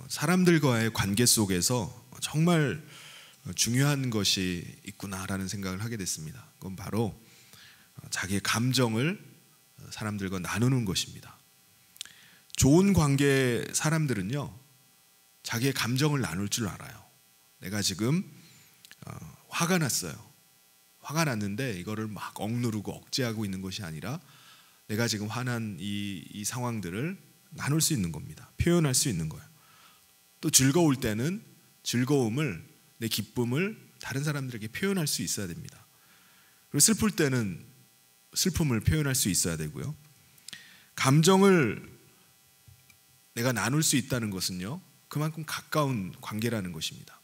사람들과의 관계 속에서 정말 중요한 것이 있구나라는 생각을 하게 됐습니다. 그건 바로 자기의 감정을 사람들과 나누는 것입니다. 좋은 관계 사람들은요, 자기의 감정을 나눌 줄 알아요. 내가 지금 화가 났어요. 화가 났는데 이거를 막 억누르고 억제하고 있는 것이 아니라 내가 지금 화난 이 상황들을 나눌 수 있는 겁니다. 표현할 수 있는 거예요. 또 즐거울 때는 즐거움을, 내 기쁨을 다른 사람들에게 표현할 수 있어야 됩니다. 그리고 슬플 때는 슬픔을 표현할 수 있어야 되고요. 감정을 내가 나눌 수 있다는 것은요, 그만큼 가까운 관계라는 것입니다.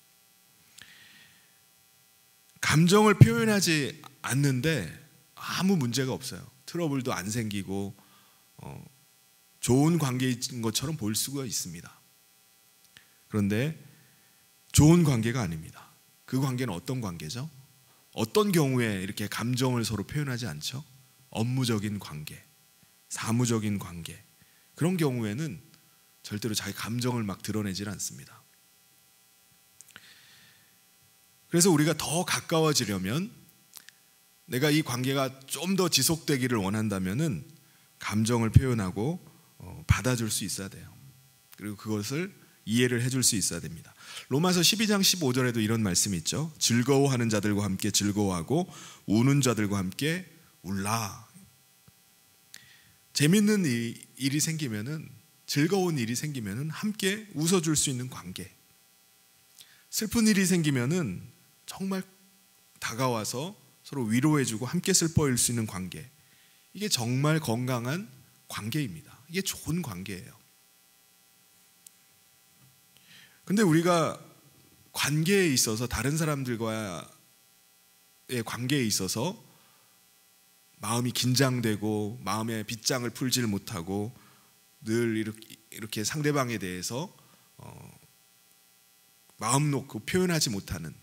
감정을 표현하지 않는데 아무 문제가 없어요. 트러블도 안 생기고 좋은 관계인 것처럼 보일 수가 있습니다. 그런데 좋은 관계가 아닙니다. 그 관계는 어떤 관계죠? 어떤 경우에 이렇게 감정을 서로 표현하지 않죠? 업무적인 관계, 사무적인 관계, 그런 경우에는 절대로 자기 감정을 막 드러내질 않습니다. 그래서 우리가 더 가까워지려면, 내가 이 관계가 좀 더 지속되기를 원한다면은 감정을 표현하고 받아줄 수 있어야 돼요. 그리고 그것을 이해를 해줄 수 있어야 됩니다. 로마서 12장 15절에도 이런 말씀이 있죠. 즐거워하는 자들과 함께 즐거워하고 우는 자들과 함께 울라. 재밌는 일이 생기면은, 즐거운 일이 생기면은 함께 웃어줄 수 있는 관계, 슬픈 일이 생기면은 정말 다가와서 서로 위로해주고 함께 슬퍼할 수 있는 관계, 이게 정말 건강한 관계입니다. 이게 좋은 관계예요. 근데 우리가 관계에 있어서, 다른 사람들과의 관계에 있어서 마음이 긴장되고 마음의 빗장을 풀지를 못하고 늘 이렇게 상대방에 대해서 마음 놓고 표현하지 못하는,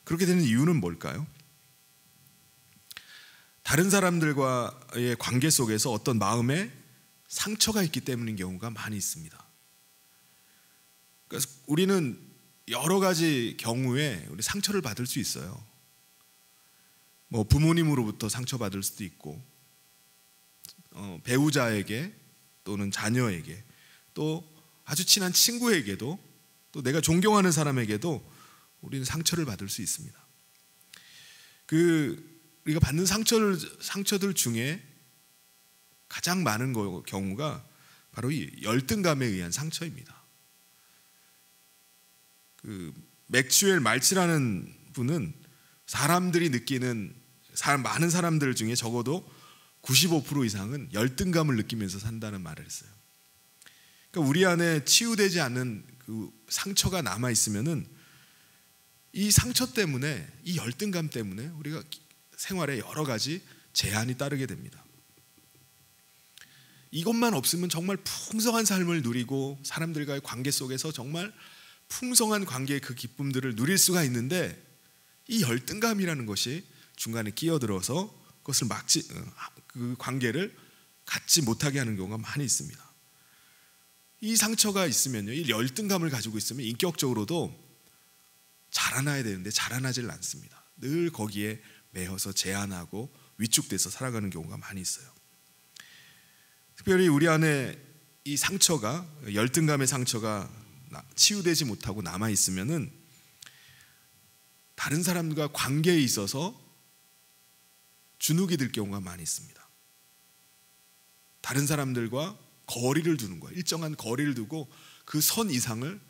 그렇게 되는 이유는 뭘까요? 다른 사람들과의 관계 속에서 어떤 마음에 상처가 있기 때문인 경우가 많이 있습니다. 그래서 우리는 여러 가지 경우에 우리 상처를 받을 수 있어요. 뭐 부모님으로부터 상처받을 수도 있고, 배우자에게 또는 자녀에게, 또 아주 친한 친구에게도, 또 내가 존경하는 사람에게도 우리는 상처를 받을 수 있습니다. 우리가 받는 상처들 중에 가장 많은 경우가 바로 이 열등감에 의한 상처입니다. 맥스웰 말츠라는 분은 사람들이 느끼는, 많은 사람들 중에 적어도 95% 이상은 열등감을 느끼면서 산다는 말을 했어요. 그러니까 우리 안에 치유되지 않는 그 상처가 남아 있으면은 이 상처 때문에, 이 열등감 때문에 우리가 생활에 여러 가지 제한이 따르게 됩니다. 이것만 없으면 정말 풍성한 삶을 누리고 사람들과의 관계 속에서 정말 풍성한 관계의 그 기쁨들을 누릴 수가 있는데, 이 열등감이라는 것이 중간에 끼어들어서 그것을 그 관계를 갖지 못하게 하는 경우가 많이 있습니다. 이 상처가 있으면요, 이 열등감을 가지고 있으면 인격적으로도 자라나야 되는데 자라나질 않습니다. 늘 거기에 매여서 제한하고 위축돼서 살아가는 경우가 많이 있어요. 특별히 우리 안에 이 상처가, 열등감의 상처가 치유되지 못하고 남아 있으면은 다른 사람과 관계에 있어서 주눅이 들 경우가 많이 있습니다. 다른 사람들과 거리를 두는 거예요. 일정한 거리를 두고 그 선 이상을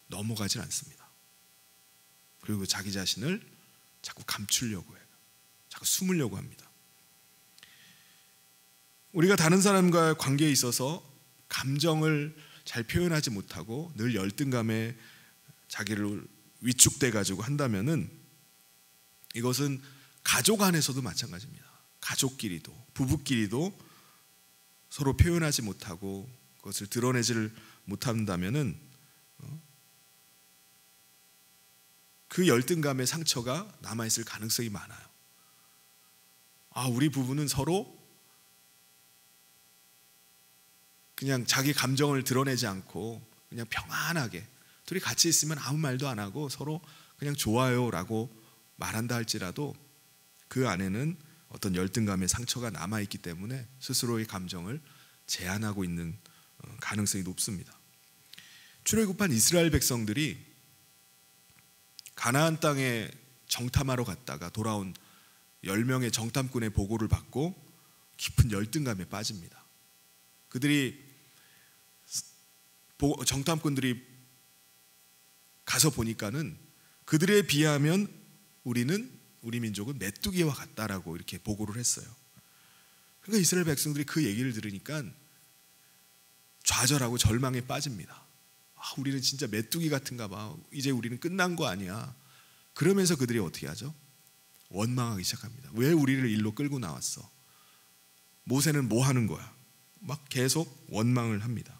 넘어가질 않습니다. 그리고 자기 자신을 자꾸 감추려고 해요. 자꾸 숨으려고 합니다. 우리가 다른 사람과의 관계에 있어서 감정을 잘 표현하지 못하고 늘 열등감에 자기를 위축돼 가지고 한다면은, 이것은 가족 안에서도 마찬가지입니다. 가족끼리도, 부부끼리도 서로 표현하지 못하고 그것을 드러내지를 못한다면은 그 열등감의 상처가 남아있을 가능성이 많아요. 우리 부부는 서로 그냥 자기 감정을 드러내지 않고 그냥 평안하게 둘이 같이 있으면 아무 말도 안 하고 서로 그냥 좋아요라고 말한다 할지라도 그 안에는 어떤 열등감의 상처가 남아있기 때문에 스스로의 감정을 제한하고 있는 가능성이 높습니다. 출애굽한 이스라엘 백성들이 가나안 땅에 정탐하러 갔다가 돌아온 10명의 정탐꾼의 보고를 받고 깊은 열등감에 빠집니다. 정탐꾼들이 가서 보니까는 그들에 비하면 우리 민족은 메뚜기와 같다라고 이렇게 보고를 했어요. 그러니까 이스라엘 백성들이 그 얘기를 들으니까 좌절하고 절망에 빠집니다. 우리는 진짜 메뚜기 같은가 봐. 이제 우리는 끝난 거 아니야. 그러면서 그들이 어떻게 하죠? 원망하기 시작합니다. 왜 우리를 일로 끌고 나왔어? 모세는 뭐 하는 거야? 막 계속 원망을 합니다.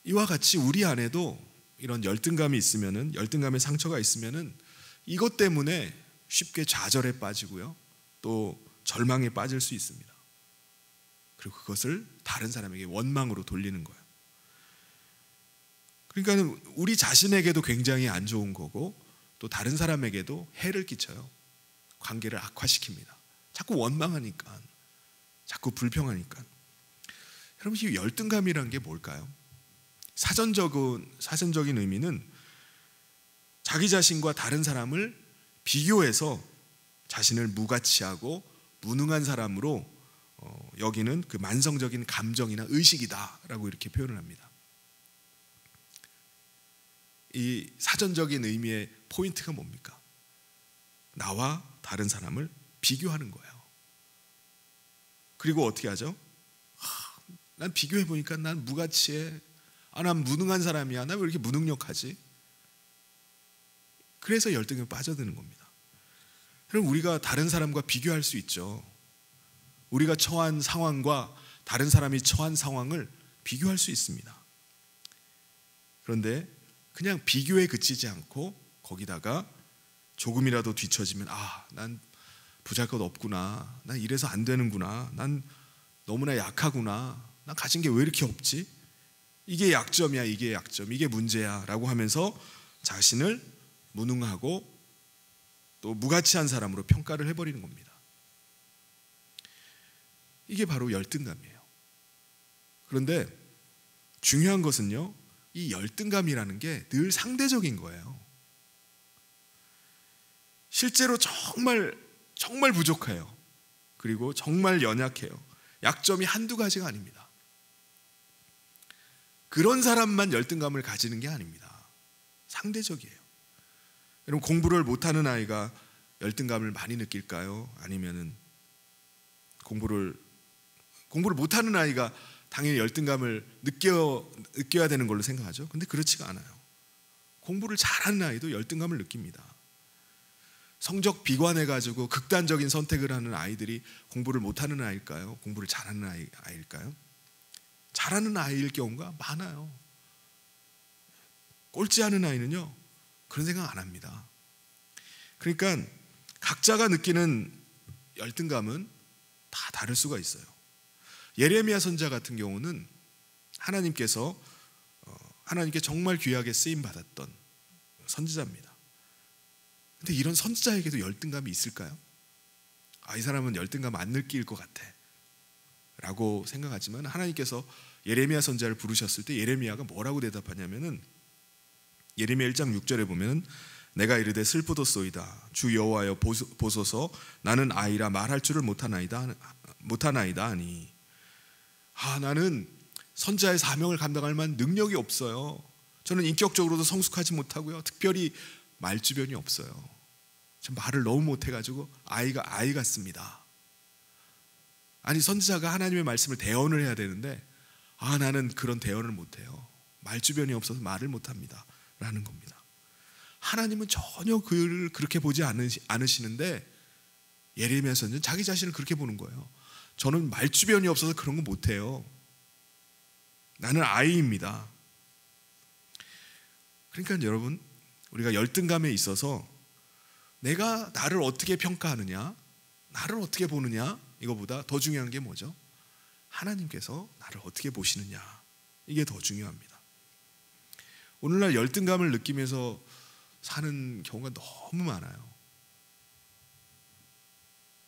이와 같이 우리 안에도 이런 열등감이 있으면은, 열등감의 상처가 있으면은 이것 때문에 쉽게 좌절에 빠지고요, 또 절망에 빠질 수 있습니다. 그리고 그것을 다른 사람에게 원망으로 돌리는 거예요. 그러니까 우리 자신에게도 굉장히 안 좋은 거고 또 다른 사람에게도 해를 끼쳐요. 관계를 악화시킵니다. 자꾸 원망하니까, 자꾸 불평하니까. 여러분, 이 열등감이란 게 뭘까요? 사전적인 의미는 자기 자신과 다른 사람을 비교해서 자신을 무가치하고 무능한 사람으로 여기는 그 만성적인 감정이나 의식이다라고 이렇게 표현을 합니다. 이 사전적인 의미의 포인트가 뭡니까? 나와 다른 사람을 비교하는 거예요. 그리고 어떻게 하죠? 난 비교해보니까 난 무가치해. 난 무능한 사람이야. 난 왜 이렇게 무능력하지? 그래서 열등감에 빠져드는 겁니다. 그럼 우리가 다른 사람과 비교할 수 있죠. 우리가 처한 상황과 다른 사람이 처한 상황을 비교할 수 있습니다. 그런데 그냥 비교에 그치지 않고 거기다가 조금이라도 뒤처지면 난 보잘것 없구나. 난 이래서 안 되는구나. 난 너무나 약하구나. 난 가진 게 왜 이렇게 없지? 이게 약점이야. 이게 약점. 이게 문제야 라고 하면서 자신을 무능하고 또 무가치한 사람으로 평가를 해버리는 겁니다. 이게 바로 열등감이에요. 그런데 중요한 것은요, 이 열등감이라는 게 늘 상대적인 거예요. 실제로 정말 부족해요. 그리고 정말 연약해요. 약점이 한두 가지가 아닙니다. 그런 사람만 열등감을 가지는 게 아닙니다. 상대적이에요. 여러분, 공부를 못하는 아이가 열등감을 많이 느낄까요? 아니면은 공부를 못하는 아이가 당연히 열등감을 느껴야 되는 걸로 생각하죠. 근데 그렇지가 않아요. 공부를 잘하는 아이도 열등감을 느낍니다. 성적 비관해가지고 극단적인 선택을 하는 아이들이 공부를 못하는 아이일까요? 공부를 잘하는 아이일까요? 잘하는 아이일 경우가 많아요. 꼴찌하는 아이는요, 그런 생각 안 합니다. 그러니까 각자가 느끼는 열등감은 다 다를 수가 있어요. 예레미야 선지자 같은 경우는 하나님께 정말 귀하게 쓰임 받았던 선지자입니다. 근데 이런 선지자에게도 열등감이 있을까요? 이 사람은 열등감 안 느낄 것 같아 라고 생각하지만, 하나님께서 예레미야 선지자를 부르셨을 때 예레미야가 뭐라고 대답하냐면은, 예레미야 1장 6절에 보면 내가 이르되 슬프도소이다. 주 여호와여 보소서. 나는 아이라 말할 줄을 못하나이다 하니, 나는 선지자의 사명을 감당할 만한 능력이 없어요. 저는 인격적으로도 성숙하지 못하고요, 특별히 말주변이 없어요. 전 말을 너무 못해가지고 아이가 아이 같습니다. 아니, 선지자가 하나님의 말씀을 대언을 해야 되는데 나는 그런 대언을 못해요. 말주변이 없어서 말을 못합니다 라는 겁니다. 하나님은 전혀 그를 그렇게 보지 않으시는데 예레미야 선지자는 자기 자신을 그렇게 보는 거예요. 저는 말주변이 없어서 그런 거 못해요. 나는 아이입니다. 그러니까 여러분, 우리가 열등감에 있어서 내가 나를 어떻게 평가하느냐, 나를 어떻게 보느냐, 이거보다 더 중요한 게 뭐죠? 하나님께서 나를 어떻게 보시느냐, 이게 더 중요합니다. 오늘날 열등감을 느끼면서 사는 경우가 너무 많아요.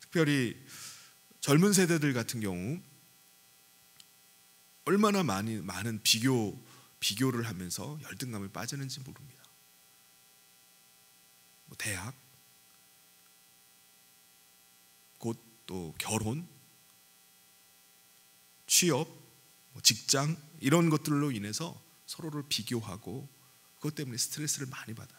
특별히 젊은 세대들 같은 경우 얼마나 많은 비교를 하면서 열등감을 빠지는지 모릅니다. 대학, 곧 또 결혼, 취업, 직장 이런 것들로 인해서 서로를 비교하고 그것 때문에 스트레스를 많이 받아요.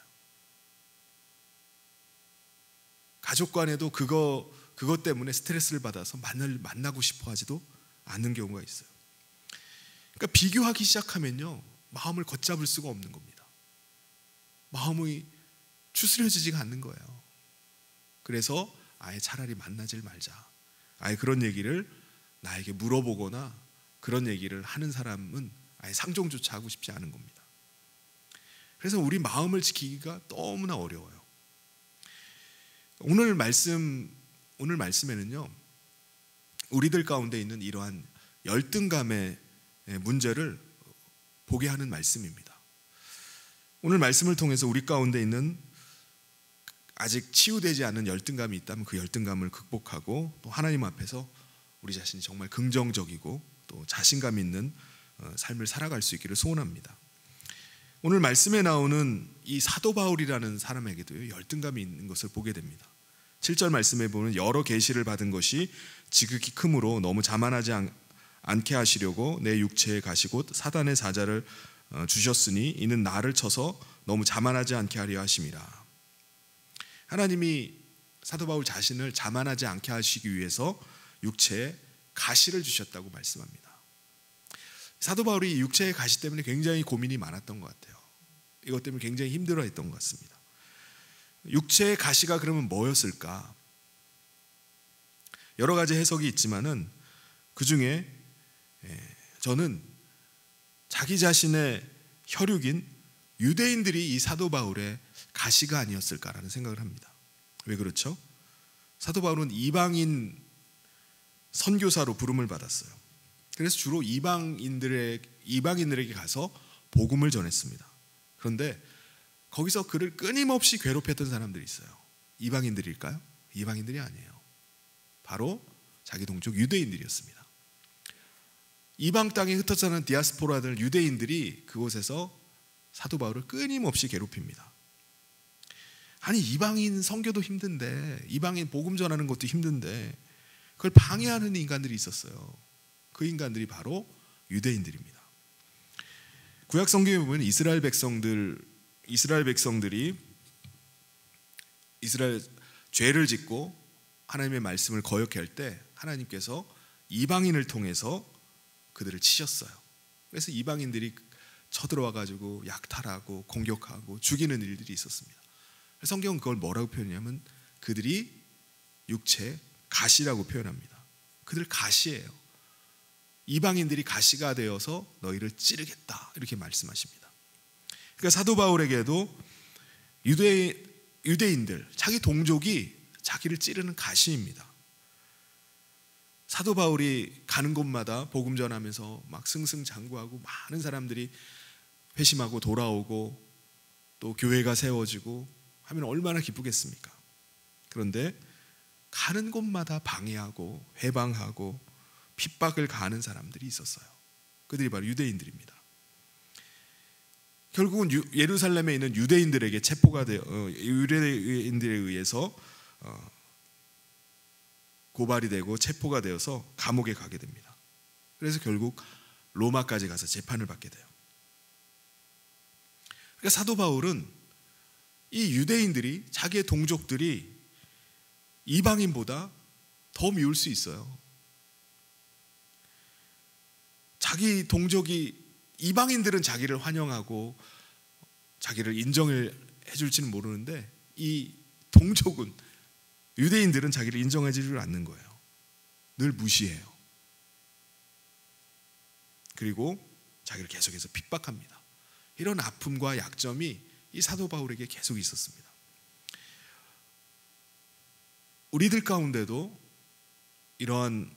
가족 간에도 그것 때문에 스트레스를 받아서 만나고 싶어 하지도 않는 경우가 있어요. 그러니까 비교하기 시작하면요, 마음을 걷잡을 수가 없는 겁니다. 마음이 추스려지지가 않는 거예요. 그래서 아예 차라리 만나질 말자. 아예 그런 얘기를 나에게 물어보거나 그런 얘기를 하는 사람은 아예 상종조차 하고 싶지 않은 겁니다. 그래서 우리 마음을 지키기가 너무나 어려워요. 오늘 말씀에는요, 우리들 가운데 있는 이러한 열등감의 문제를 보게 하는 말씀입니다. 오늘 말씀을 통해서 우리 가운데 있는 아직 치유되지 않은 열등감이 있다면 그 열등감을 극복하고 또 하나님 앞에서 우리 자신이 정말 긍정적이고 또 자신감 있는 삶을 살아갈 수 있기를 소원합니다. 오늘 말씀에 나오는 이 사도 바울이라는 사람에게도 열등감이 있는 것을 보게 됩니다. 7절 말씀에 보면 여러 계시를 받은 것이 지극히 크므로 너무 자만하지 않게 하시려고 내 육체에 가시고 사단의 사자를 주셨으니 이는 나를 쳐서 너무 자만하지 않게 하려 하심이라. 하나님이 사도 바울 자신을 자만하지 않게 하시기 위해서 육체에 가시를 주셨다고 말씀합니다. 사도 바울이 육체의 가시 때문에 굉장히 고민이 많았던 것 같아요. 이것 때문에 굉장히 힘들어했던 것 같습니다. 육체의 가시가 그러면 뭐였을까? 여러 가지 해석이 있지만은 그 중에 저는 자기 자신의 혈육인 유대인들이 이 사도 바울의 가시가 아니었을까라는 생각을 합니다. 왜 그렇죠? 사도 바울은 이방인 선교사로 부름을 받았어요. 그래서 주로 이방인들에게 가서 복음을 전했습니다. 그런데 거기서 그를 끊임없이 괴롭혔던 사람들이 있어요. 이방인들일까요? 이방인들이 아니에요. 바로 자기 동족 유대인들이었습니다. 이방 땅에 흩어져 사는 디아스포라들 유대인들이 그곳에서 사도 바울을 끊임없이 괴롭힙니다. 아니, 이방인 선교도 힘든데, 이방인 복음 전하는 것도 힘든데 그걸 방해하는 인간들이 있었어요. 그 인간들이 바로 유대인들입니다. 구약 성경에 보면 이스라엘 백성들이 이스라엘 죄를 짓고 하나님의 말씀을 거역할 때 하나님께서 이방인을 통해서 그들을 치셨어요. 그래서 이방인들이 쳐들어와 가지고 약탈하고 공격하고 죽이는 일들이 있었습니다. 성경은 그걸 뭐라고 표현하냐면 그들이 육체 가시라고 표현합니다. 그들 가시예요. 이방인들이 가시가 되어서 너희를 찌르겠다 이렇게 말씀하십니다. 그러니까 사도 바울에게도 유대인들, 자기 동족이 자기를 찌르는 가시입니다. 사도 바울이 가는 곳마다 복음 전하면서 막 승승장구하고 많은 사람들이 회심하고 돌아오고 또 교회가 세워지고 하면 얼마나 기쁘겠습니까? 그런데 가는 곳마다 방해하고 회방하고 핍박을 가하는 사람들이 있었어요. 그들이 바로 유대인들입니다. 결국은 예루살렘에 있는 유대인들에게 유대인들에 의해서 고발이 되고 체포가 되어서 감옥에 가게 됩니다. 그래서 결국 로마까지 가서 재판을 받게 돼요. 그러니까 사도 바울은 이 유대인들이, 자기의 동족들이 이방인보다 더 미울 수 있어요. 자기 동족이, 이방인들은 자기를 환영하고 자기를 인정을 해줄지는 모르는데 이 동족은, 유대인들은 자기를 인정해주지 않는 거예요. 늘 무시해요. 그리고 자기를 계속해서 핍박합니다. 이런 아픔과 약점이 이 사도 바울에게 계속 있었습니다. 우리들 가운데도 이러한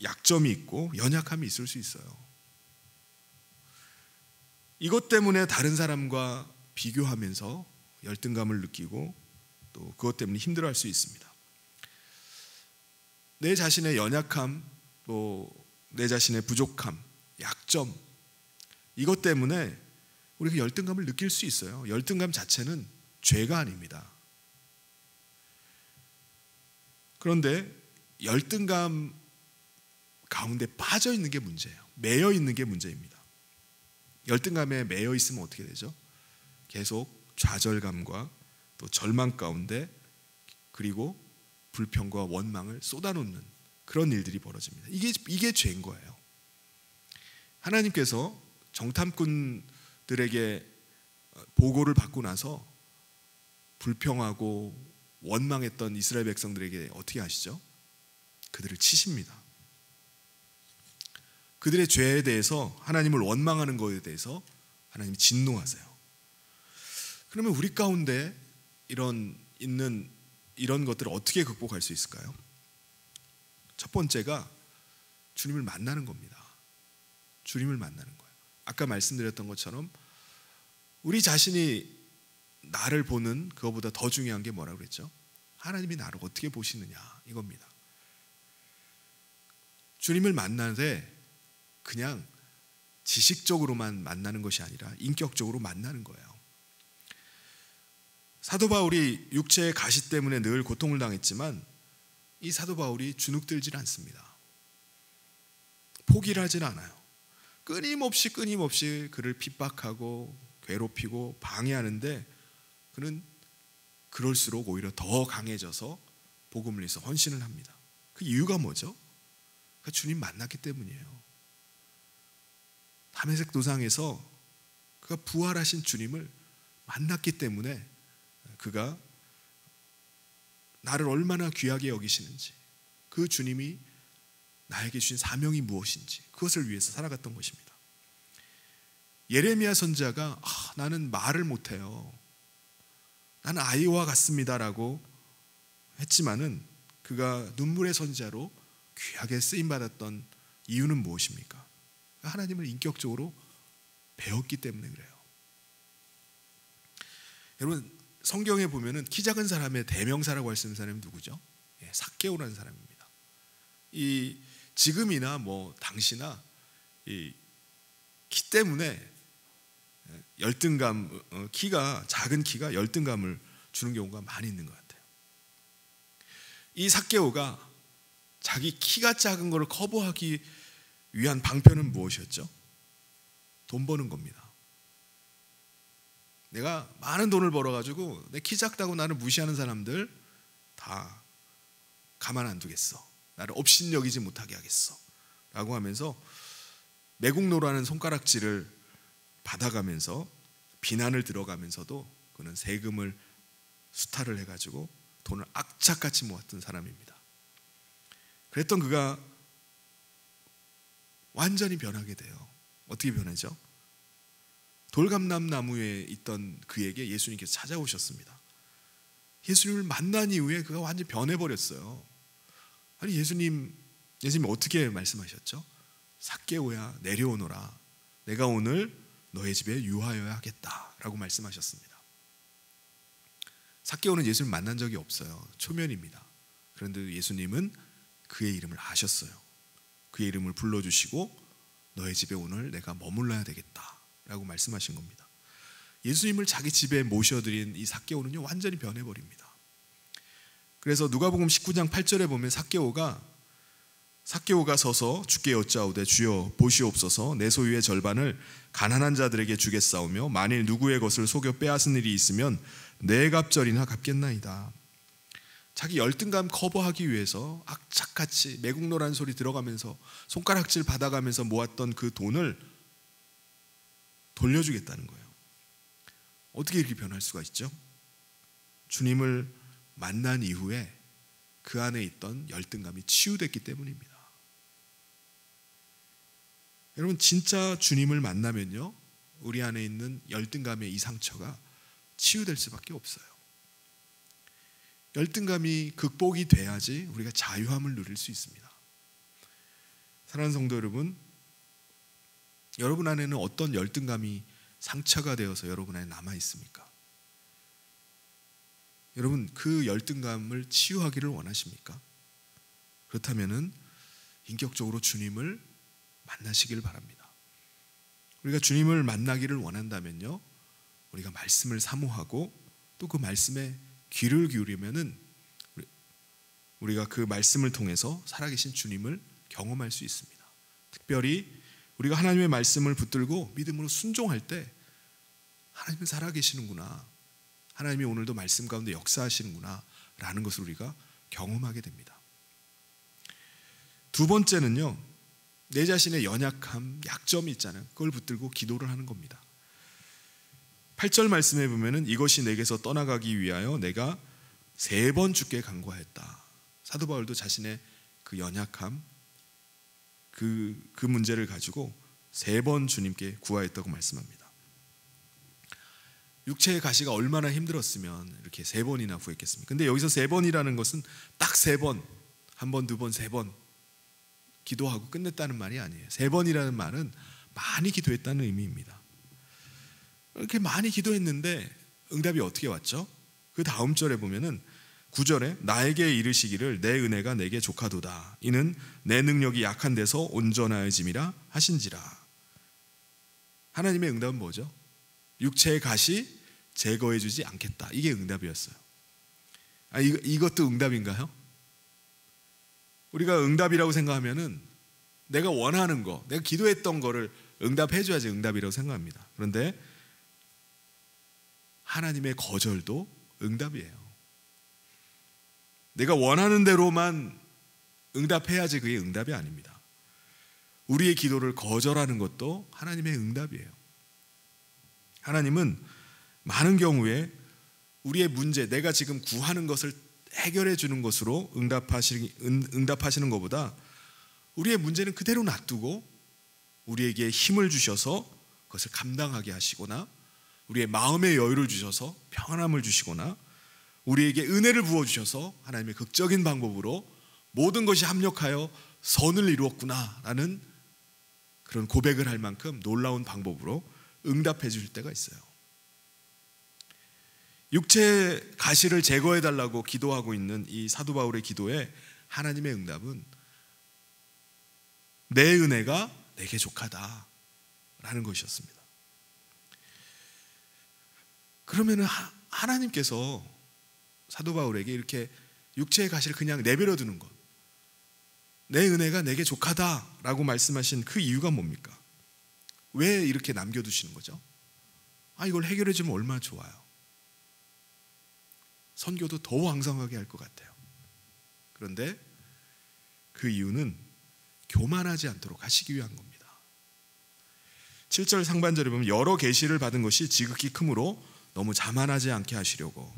약점이 있고 연약함이 있을 수 있어요. 이것 때문에 다른 사람과 비교하면서 열등감을 느끼고 또 그것 때문에 힘들어할 수 있습니다. 내 자신의 연약함, 또 내 자신의 부족함, 약점, 이것 때문에 우리가 열등감을 느낄 수 있어요. 열등감 자체는 죄가 아닙니다. 그런데 열등감 가운데 빠져 있는 게 문제예요. 매여 있는 게 문제입니다. 열등감에 매여 있으면 어떻게 되죠? 계속 좌절감과 또 절망 가운데, 그리고 불평과 원망을 쏟아놓는 그런 일들이 벌어집니다. 이게 죄인 거예요. 하나님께서 정탐꾼들에게 보고를 받고 나서 불평하고 원망했던 이스라엘 백성들에게 어떻게 하시죠? 그들을 치십니다. 그들의 죄에 대해서, 하나님을 원망하는 것에 대해서 하나님이 진노하세요. 그러면 우리 가운데 이런 것들을 어떻게 극복할 수 있을까요? 첫 번째가 주님을 만나는 겁니다. 주님을 만나는 거예요. 아까 말씀드렸던 것처럼 우리 자신이 나를 보는 그것보다 더 중요한 게 뭐라고 그랬죠? 하나님이 나를 어떻게 보시느냐, 이겁니다. 주님을 만나되 그냥 지식적으로만 만나는 것이 아니라 인격적으로 만나는 거예요. 사도 바울이 육체의 가시 때문에 늘 고통을 당했지만 이 사도 바울이 주눅들질 않습니다. 포기를 하질 않아요. 끊임없이 그를 핍박하고 괴롭히고 방해하는데 그는 그럴수록 오히려 더 강해져서 복음을 위해서 헌신을 합니다. 그 이유가 뭐죠? 그 주님 만났기 때문이에요. 다메섹 도상에서 그가 부활하신 주님을 만났기 때문에 그가 나를 얼마나 귀하게 여기시는지, 그 주님이 나에게 주신 사명이 무엇인지 그것을 위해서 살아갔던 것입니다. 예레미야 선지자가 나는 말을 못해요, 나는 아이와 같습니다라고 했지만은 그가 눈물의 선지자로 귀하게 쓰임받았던 이유는 무엇입니까? 하나님을 인격적으로 배웠기 때문에 그래요. 여러분, 성경에 보면은 키 작은 사람의 대명사라고 할 수 있는 사람이 누구죠? 삭개오라는 사람입니다. 이 지금이나 뭐 당시나 이 키 때문에 열등감, 작은 키가 열등감을 주는 경우가 많이 있는 것 같아요. 이 삭개오가 자기 키가 작은 것을 커버하기 위한 방편은 무엇이었죠? 돈 버는 겁니다. 내가 많은 돈을 벌어가지고 내 키 작다고 나를 무시하는 사람들 다 가만 안 두겠어, 나를 업신여기지 못하게 하겠어 라고 하면서 매국노라는 손가락질을 받아가면서 비난을 들어가면서도 그는 세금을 수탈을 해가지고 돈을 악착같이 모았던 사람입니다. 그랬던 그가 완전히 변하게 돼요. 어떻게 변하죠? 돌감람나무에 있던 그에게 예수님께서 찾아오셨습니다. 예수님을 만난 이후에 그가 완전히 변해버렸어요. 아니, 예수님이 어떻게 말씀하셨죠? 삭개오야, 내려오너라, 내가 오늘 너의 집에 유하여야 하겠다 라고 말씀하셨습니다. 삭개오는 예수님을 만난 적이 없어요. 초면입니다. 그런데 예수님은 그의 이름을 아셨어요. 그의 이름을 불러주시고 너의 집에 오늘 내가 머물러야 되겠다 라고 말씀하신 겁니다. 예수님을 자기 집에 모셔드린 이 삭개오는요, 완전히 변해버립니다. 그래서 누가복음 19장 8절에 보면 삭개오가 서서 주께 여짜오되 주여 보시옵소서, 내 소유의 절반을 가난한 자들에게 주겠사오며 만일 누구의 것을 속여 빼앗은 일이 있으면 네 갑절이나 갚겠나이다. 자기 열등감 커버하기 위해서 악착같이 매국노란 소리 들어가면서 손가락질 받아가면서 모았던 그 돈을 돌려주겠다는 거예요. 어떻게 이렇게 변할 수가 있죠? 주님을 만난 이후에 그 안에 있던 열등감이 치유됐기 때문입니다. 여러분, 진짜 주님을 만나면요, 우리 안에 있는 열등감의 이 상처가 치유될 수밖에 없어요. 열등감이 극복이 돼야지 우리가 자유함을 누릴 수 있습니다. 사랑하는 성도 여러분, 여러분 안에는 어떤 열등감이 상처가 되어서 여러분 안에 남아 있습니까? 여러분 그 열등감을 치유하기를 원하십니까? 그렇다면은 인격적으로 주님을 만나시기를 바랍니다. 우리가 주님을 만나기를 원한다면요, 우리가 말씀을 사모하고 또 그 말씀에 귀를 기울이면은 우리가 그 말씀을 통해서 살아계신 주님을 경험할 수 있습니다. 특별히 우리가 하나님의 말씀을 붙들고 믿음으로 순종할 때 하나님은 살아계시는구나, 하나님이 오늘도 말씀 가운데 역사하시는구나 라는 것을 우리가 경험하게 됩니다. 두 번째는요, 내 자신의 연약함, 약점이 있잖아요. 그걸 붙들고 기도를 하는 겁니다. 8절 말씀에 보면은 이것이 내게서 떠나가기 위하여 내가 3번 주께 간구하였다. 사도 바울도 자신의 그 연약함, 그 문제를 가지고 3번 주님께 구하였다고 말씀합니다. 육체의 가시가 얼마나 힘들었으면 이렇게 3번이나 구했겠습니까? 근데 여기서 3번이라는 것은 딱 3번, 1번, 2번, 3번 기도하고 끝냈다는 말이 아니에요. 3번이라는 말은 많이 기도했다는 의미입니다. 이렇게 많이 기도했는데 응답이 어떻게 왔죠? 그 다음 절에 보면은 9절에 나에게 이르시기를 내 은혜가 내게 족하도다. 이는 내 능력이 약한 데서 온전하여짐이라 하신지라. 하나님의 응답은 뭐죠? 육체의 가시 제거해 주지 않겠다. 이게 응답이었어요. 이것도 응답인가요? 우리가 응답이라고 생각하면은 내가 원하는 거, 내가 기도했던 거를 응답해 줘야지 응답이라고 생각합니다. 그런데 하나님의 거절도 응답이에요. 내가 원하는 대로만 응답해야지 그게 응답이 아닙니다. 우리의 기도를 거절하는 것도 하나님의 응답이에요. 하나님은 많은 경우에 우리의 문제, 내가 지금 구하는 것을 해결해 주는 것으로 응답하시는 것보다 우리의 문제는 그대로 놔두고 우리에게 힘을 주셔서 그것을 감당하게 하시거나 우리의 마음의 여유를 주셔서 평안함을 주시거나 우리에게 은혜를 부어주셔서 하나님의 극적인 방법으로 모든 것이 합력하여 선을 이루었구나 라는 그런 고백을 할 만큼 놀라운 방법으로 응답해 주실 때가 있어요. 육체의 가시를 제거해 달라고 기도하고 있는 이 사도 바울의 기도에 하나님의 응답은 내 은혜가 내게 족하다 라는 것이었습니다. 그러면 하나님께서 사도 바울에게 이렇게 육체의 가시를 그냥 내버려 두는 것, 내 은혜가 내게 족하다라고 말씀하신 그 이유가 뭡니까? 왜 이렇게 남겨두시는 거죠? 이걸 해결해 주면 얼마나 좋아요. 선교도 더 왕성하게 할 것 같아요. 그런데 그 이유는 교만하지 않도록 하시기 위한 겁니다. 7절 상반절에 보면 여러 계시를 받은 것이 지극히 크므로 너무 자만하지 않게 하시려고.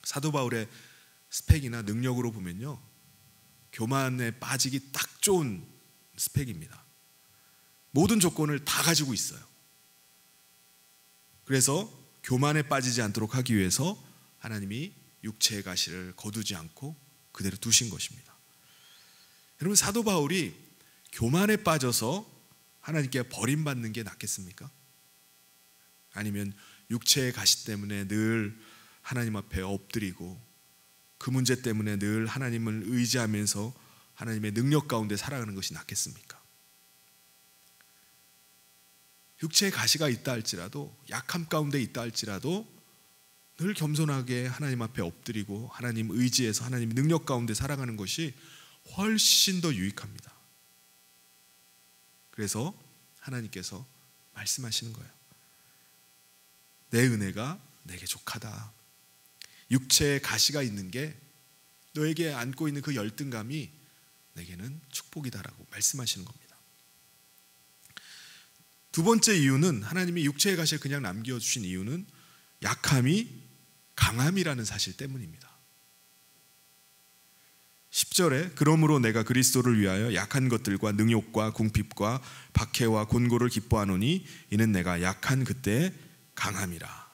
사도 바울의 스펙이나 능력으로 보면요, 교만에 빠지기 딱 좋은 스펙입니다. 모든 조건을 다 가지고 있어요. 그래서 교만에 빠지지 않도록 하기 위해서 하나님이 육체의 가시를 거두지 않고 그대로 두신 것입니다. 여러분, 사도 바울이 교만에 빠져서 하나님께 버림받는 게 낫겠습니까? 아니면 육체의 가시 때문에 늘 하나님 앞에 엎드리고 그 문제 때문에 늘 하나님을 의지하면서 하나님의 능력 가운데 살아가는 것이 낫겠습니까? 육체의 가시가 있다 할지라도, 약함 가운데 있다 할지라도 늘 겸손하게 하나님 앞에 엎드리고 하나님 의지해서 하나님 능력 가운데 살아가는 것이 훨씬 더 유익합니다. 그래서 하나님께서 말씀하시는 거예요. 내 은혜가 내게 족하다. 육체의 가시가 있는 게, 너에게 안고 있는 그 열등감이 내게는 축복이다라고 말씀하시는 겁니다. 두 번째 이유는, 하나님이 육체의 가시를 그냥 남겨주신 이유는 약함이 강함이라는 사실 때문입니다. 10절에 그러므로 내가 그리스도를 위하여 약한 것들과 능욕과 궁핍과 박해와 곤고를 기뻐하노니 이는 내가 약한 그때의 강함이라.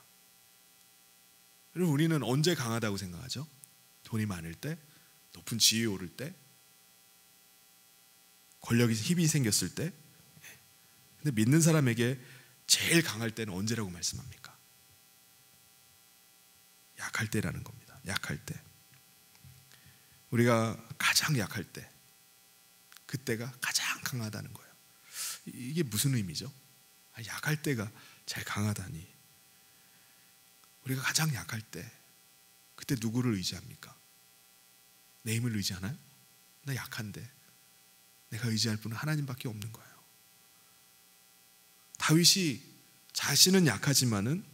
여러분, 우리는 언제 강하다고 생각하죠? 돈이 많을 때, 높은 지위에 오를 때, 권력이 힘이 생겼을 때. 근데 믿는 사람에게 제일 강할 때는 언제라고 말씀합니까? 약할 때라는 겁니다. 약할 때. 우리가 가장 약할 때, 그때가 가장 강하다는 거예요. 이게 무슨 의미죠? 약할 때가 제일 강하다니. 우리가 가장 약할 때, 그때 누구를 의지합니까? 내 힘을 의지하나요? 나 약한데 내가 의지할 분은 하나님밖에 없는 거예요. 다윗이 자신은 약하지만은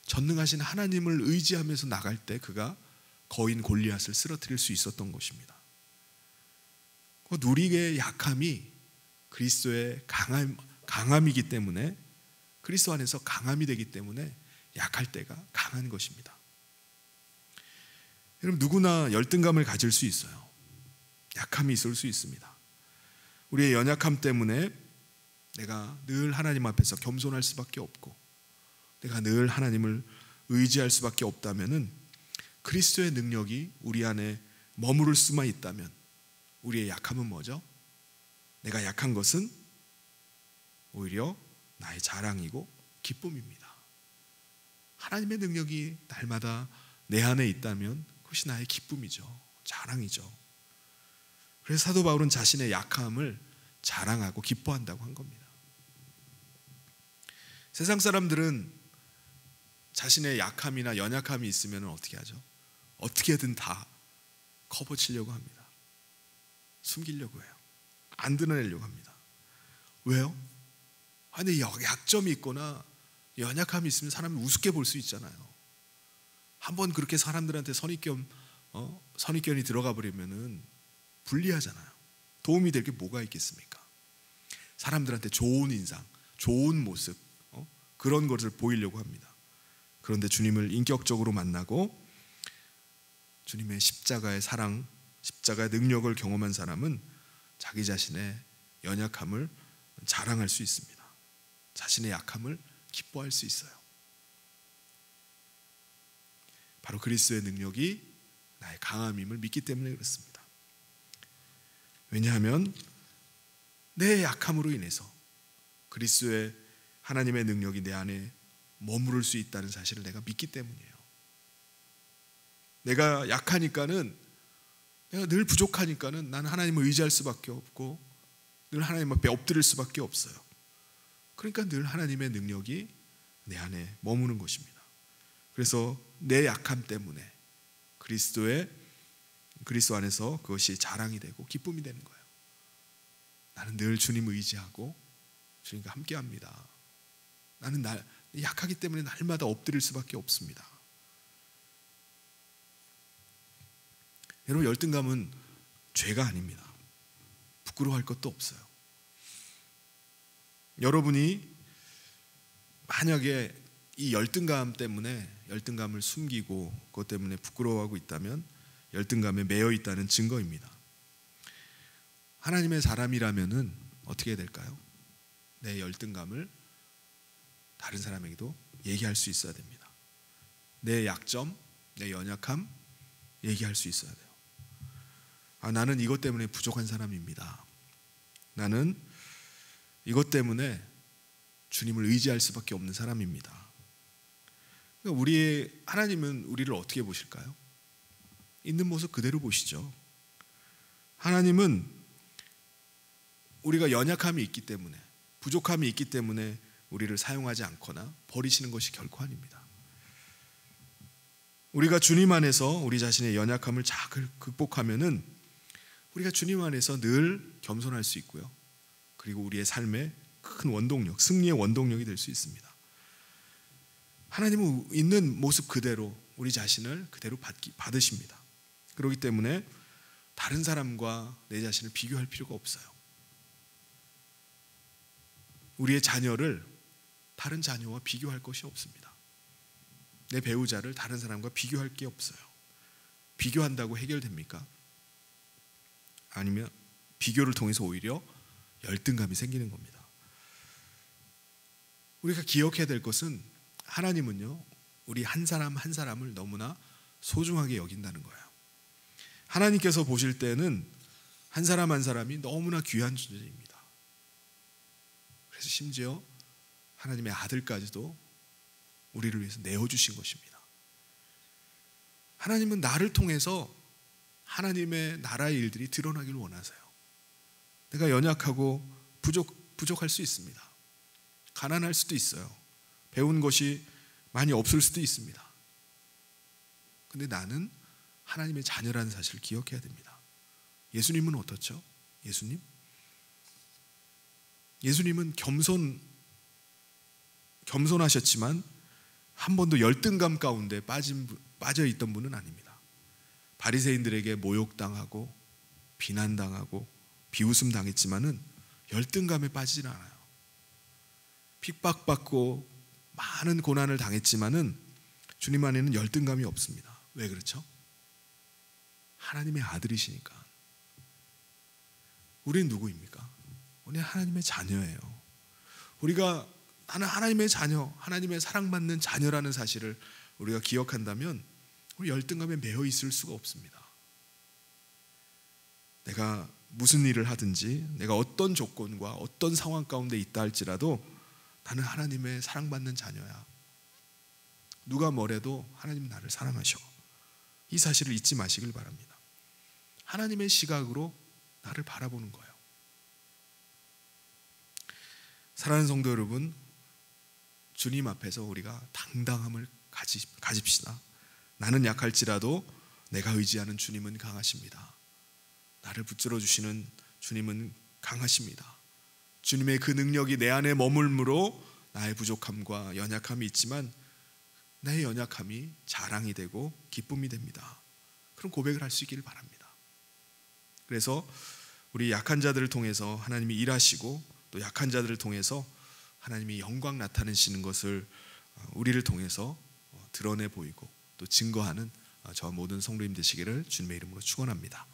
전능하신 하나님을 의지하면서 나갈 때 그가 거인 골리앗을 쓰러뜨릴 수 있었던 것입니다. 우리의 약함이 그리스도의 강함이기 때문에, 그리스도 안에서 강함이 되기 때문에 약할 때가 강한 것입니다. 여러분, 누구나 열등감을 가질 수 있어요. 약함이 있을 수 있습니다. 우리의 연약함 때문에 내가 늘 하나님 앞에서 겸손할 수밖에 없고, 내가 늘 하나님을 의지할 수밖에 없다면은, 그리스도의 능력이 우리 안에 머무를 수만 있다면 우리의 약함은 뭐죠? 내가 약한 것은 오히려 나의 자랑이고 기쁨입니다. 하나님의 능력이 날마다 내 안에 있다면 그것이 나의 기쁨이죠. 자랑이죠. 그래서 사도 바울은 자신의 약함을 자랑하고 기뻐한다고 한 겁니다. 세상 사람들은 자신의 약함이나 연약함이 있으면 어떻게 하죠? 어떻게든 다 커버치려고 합니다. 숨기려고 해요. 안 드러내려고 합니다. 왜요? 아니, 약점이 있거나 연약함이 있으면 사람이 우습게 볼 수 있잖아요. 한번 그렇게 사람들한테 선입견이 들어가 버리면은 불리하잖아요. 도움이 될 게 뭐가 있겠습니까? 사람들한테 좋은 인상, 좋은 모습, 그런 것을 보이려고 합니다. 그런데 주님을 인격적으로 만나고 주님의 십자가의 사랑, 십자가의 능력을 경험한 사람은 자기 자신의 연약함을 자랑할 수 있습니다. 자신의 약함을 기뻐할 수 있어요. 바로 그리스도의 능력이 나의 강함임을 믿기 때문에 그렇습니다. 왜냐하면 내 약함으로 인해서 그리스도의 하나님의 능력이 내 안에 머무를 수 있다는 사실을 내가 믿기 때문이에요. 내가 약하니까는, 내가 늘 부족하니까는 나는 하나님을 의지할 수밖에 없고 늘 하나님 앞에 엎드릴 수밖에 없어요. 그러니까 늘 하나님의 능력이 내 안에 머무는 것입니다. 그래서 내 약함 때문에 그리스도 안에서 그것이 자랑이 되고 기쁨이 되는 거예요. 나는 늘 주님을 의지하고 주님과 함께합니다. 나는 약하기 때문에 날마다 엎드릴 수밖에 없습니다. 여러분, 열등감은 죄가 아닙니다. 부끄러워할 것도 없어요. 여러분이 만약에 이 열등감을 숨기고 그것 때문에 부끄러워하고 있다면 열등감에 매여 있다는 증거입니다. 하나님의 사람이라면은 어떻게 될까요? 내 열등감을 다른 사람에게도 얘기할 수 있어야 됩니다. 내 약점, 내 연약함 얘기할 수 있어야 돼요. 나는 이것 때문에 부족한 사람입니다. 나는 이것 때문에 주님을 의지할 수밖에 없는 사람입니다. 그러니까 하나님은 우리를 어떻게 보실까요? 있는 모습 그대로 보시죠. 하나님은 우리가 연약함이 있기 때문에, 부족함이 있기 때문에 우리를 사용하지 않거나 버리시는 것이 결코 아닙니다. 우리가 주님 안에서 우리 자신의 연약함을 잘 극복하면은 우리가 주님 안에서 늘 겸손할 수 있고요. 그리고 우리의 삶의 큰 원동력, 승리의 원동력이 될 수 있습니다. 하나님은 있는 모습 그대로 우리 자신을 그대로 받으십니다. 그렇기 때문에 다른 사람과 내 자신을 비교할 필요가 없어요. 우리의 자녀를 다른 자녀와 비교할 것이 없습니다. 내 배우자를 다른 사람과 비교할 게 없어요. 비교한다고 해결됩니까? 아니면 비교를 통해서 오히려 열등감이 생기는 겁니다. 우리가 기억해야 될 것은 하나님은요, 우리 한 사람 한 사람을 너무나 소중하게 여긴다는 거예요. 하나님께서 보실 때는 한 사람 한 사람이 너무나 귀한 존재입니다. 그래서 심지어 하나님의 아들까지도 우리를 위해서 내어주신 것입니다. 하나님은 나를 통해서 하나님의 나라의 일들이 드러나기를 원하세요. 내가 연약하고 부족할 수 있습니다. 가난할 수도 있어요. 배운 것이 많이 없을 수도 있습니다. 근데 나는 하나님의 자녀라는 사실을 기억해야 됩니다. 예수님은 어떻죠? 예수님은 겸손하셨지만 한 번도 열등감 가운데 빠져 있던 분은 아닙니다. 바리새인들에게 모욕당하고 비난당하고 비웃음 당했지만은 열등감에 빠지진 않아요. 핍박받고 많은 고난을 당했지만은 주님 안에는 열등감이 없습니다. 왜 그렇죠? 하나님의 아들이시니까. 우리는 누구입니까? 우리는 하나님의 자녀예요. 우리가 나는 하나님의 자녀, 하나님의 사랑받는 자녀라는 사실을 우리가 기억한다면 우리 열등감에 매여 있을 수가 없습니다. 내가 무슨 일을 하든지 내가 어떤 조건과 어떤 상황 가운데 있다 할지라도 나는 하나님의 사랑받는 자녀야. 누가 뭐래도 하나님은 나를 사랑하셔. 이 사실을 잊지 마시길 바랍니다. 하나님의 시각으로 나를 바라보는 거예요. 사랑하는 성도 여러분, 주님 앞에서 우리가 당당함을 가집시다. 나는 약할지라도 내가 의지하는 주님은 강하십니다. 나를 붙들어 주시는 주님은 강하십니다. 주님의 그 능력이 내 안에 머물므로 나의 부족함과 연약함이 있지만 나의 연약함이 자랑이 되고 기쁨이 됩니다. 그런 고백을 할 수 있기를 바랍니다. 그래서 우리 약한 자들을 통해서 하나님이 일하시고 또 약한 자들을 통해서 하나님이 영광 나타내시는 것을 우리를 통해서 드러내 보이고 또 증거하는 저와 모든 성도님 되시기를 주님의 이름으로 축원합니다.